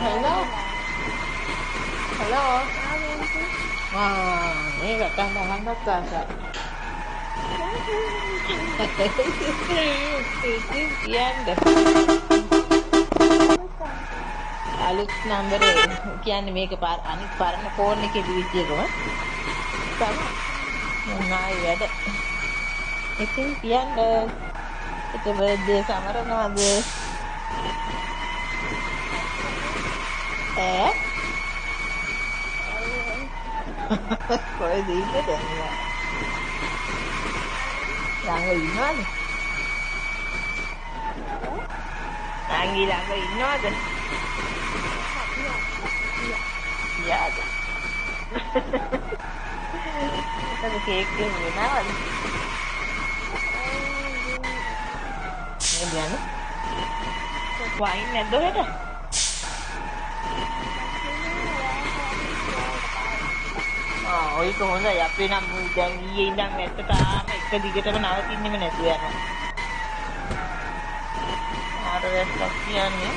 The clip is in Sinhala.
Hello. Hello. Ini gak tambahan Natasha. Yan dah. Alut number කියන්නේ මේක අනිත් පරණ ෆෝන් එකේ දිවිච්ච එකම. තමයි. මොනවායි වැඩ. ඉතින් කියන්න ඒක බර්ත්ඩේ සමරනවාද? කොහෙද ඉන්නේ දැන්? ළඟ ඉන්නවද? ළඟ ඉන්නවද? යාද. ඒක කේක් ගෙනවද? නේද යන්නේ? වයින් නැද්ද ඔහෙට? ඔයක හොඳයි අපේ නම් දැන් ඊයේ ඉඳන් ඇත්ත තාම එක දිගටම නවතින්නෙම නැතුව යනවා. ආර වැස්සක් කියන්නේ